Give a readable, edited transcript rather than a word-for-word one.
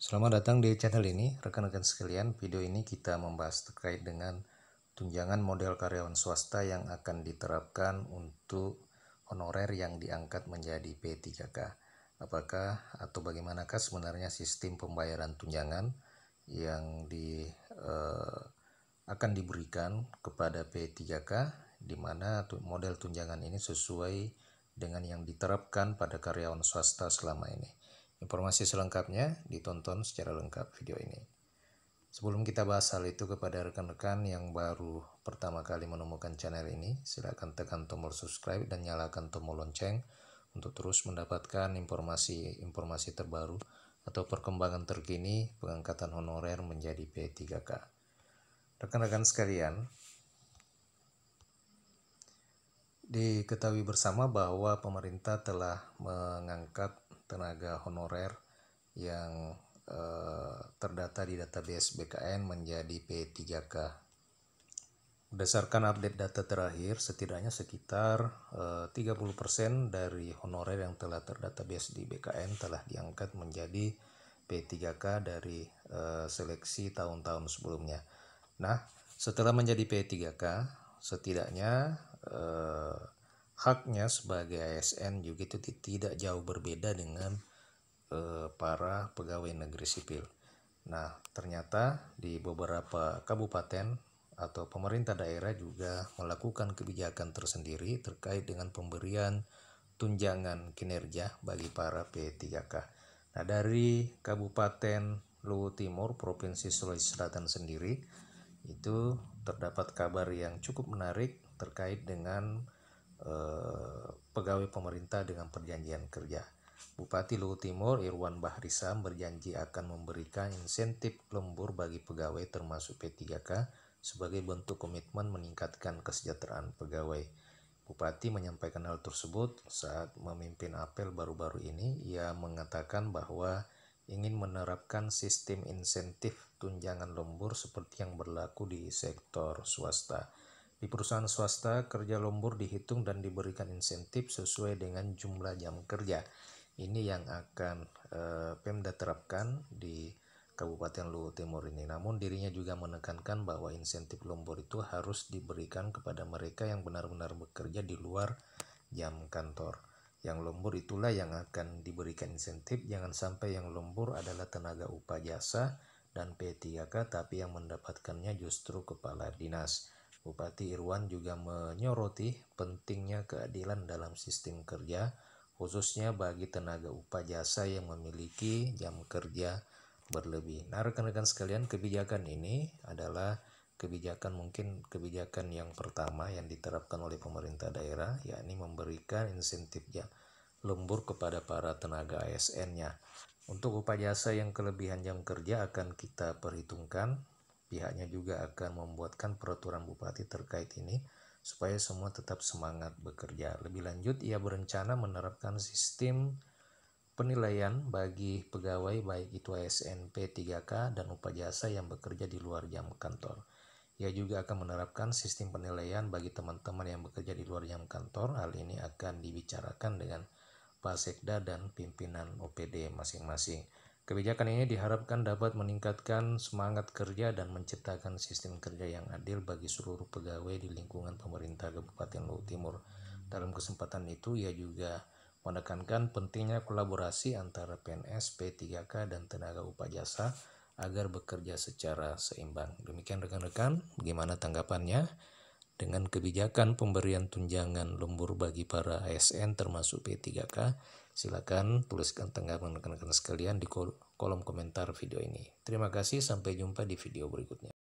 Selamat datang di channel ini, rekan-rekan sekalian. Video ini kita membahas terkait dengan tunjangan model karyawan swasta yang akan diterapkan untuk honorer yang diangkat menjadi P3K. Apakah atau bagaimanakah sebenarnya sistem pembayaran tunjangan yang akan diberikan kepada P3K, di mana model tunjangan ini sesuai dengan yang diterapkan pada karyawan swasta selama ini. Informasi selengkapnya ditonton secara lengkap video ini. Sebelum kita bahas hal itu, kepada rekan-rekan yang baru pertama kali menemukan channel ini, silakan tekan tombol subscribe dan nyalakan tombol lonceng untuk terus mendapatkan informasi terbaru atau perkembangan terkini pengangkatan honorer menjadi P3K. Rekan-rekan sekalian, diketahui bersama bahwa pemerintah telah mengangkat tenaga honorer yang terdata di database BKN menjadi P3K. Berdasarkan update data terakhir, setidaknya sekitar 30% dari honorer yang telah terdatabase di BKN telah diangkat menjadi P3K dari seleksi tahun-tahun sebelumnya. Nah, setelah menjadi P3K, setidaknya haknya sebagai ASN juga itu tidak jauh berbeda dengan para pegawai negeri sipil. Nah, ternyata di beberapa kabupaten atau pemerintah daerah juga melakukan kebijakan tersendiri terkait dengan pemberian tunjangan kinerja bagi para P3K. Nah, dari Kabupaten Luwu Timur, Provinsi Sulawesi Selatan sendiri, itu terdapat kabar yang cukup menarik terkait dengan pegawai pemerintah dengan perjanjian kerja. Bupati Luwu Timur Irwan Bahrisam berjanji akan memberikan insentif lembur bagi pegawai termasuk P3K sebagai bentuk komitmen meningkatkan kesejahteraan pegawai. Bupati menyampaikan hal tersebut saat memimpin apel baru-baru ini. Ia mengatakan bahwa ingin menerapkan sistem insentif tunjangan lembur seperti yang berlaku di sektor swasta. Di perusahaan swasta, kerja lembur dihitung dan diberikan insentif sesuai dengan jumlah jam kerja. Ini yang akan Pemda terapkan di Kabupaten Luwu Timur ini. Namun dirinya juga menekankan bahwa insentif lembur itu harus diberikan kepada mereka yang benar-benar bekerja di luar jam kantor. Yang lembur itulah yang akan diberikan insentif. Jangan sampai yang lembur adalah tenaga upah jasa dan P3K, tapi yang mendapatkannya justru kepala dinas. Bupati Irwan juga menyoroti pentingnya keadilan dalam sistem kerja, khususnya bagi tenaga upah jasa yang memiliki jam kerja berlebih. Nah, rekan-rekan sekalian, kebijakan ini adalah kebijakan yang pertama yang diterapkan oleh pemerintah daerah, yakni memberikan insentif lembur kepada para tenaga ASN-nya. Untuk upah jasa yang kelebihan jam kerja akan kita perhitungkan. Pihaknya juga akan membuatkan peraturan bupati terkait ini supaya semua tetap semangat bekerja. Lebih lanjut, ia berencana menerapkan sistem penilaian bagi pegawai baik itu ASN, P3K, dan upah jasa yang bekerja di luar jam kantor. Ia juga akan menerapkan sistem penilaian bagi teman-teman yang bekerja di luar jam kantor. Hal ini akan dibicarakan dengan Pak Sekda dan pimpinan OPD masing-masing. Kebijakan ini diharapkan dapat meningkatkan semangat kerja dan menciptakan sistem kerja yang adil bagi seluruh pegawai di lingkungan pemerintah Kabupaten Luwu Timur. Dalam kesempatan itu, ia juga menekankan pentingnya kolaborasi antara PNS, P3K, dan tenaga upah jasa agar bekerja secara seimbang. Demikian rekan-rekan, bagaimana tanggapannya dengan kebijakan pemberian tunjangan lembur bagi para ASN termasuk P3K? Silakan tuliskan tanggapan rekan-rekan sekalian di kolom komentar video ini. Terima kasih, sampai jumpa di video berikutnya.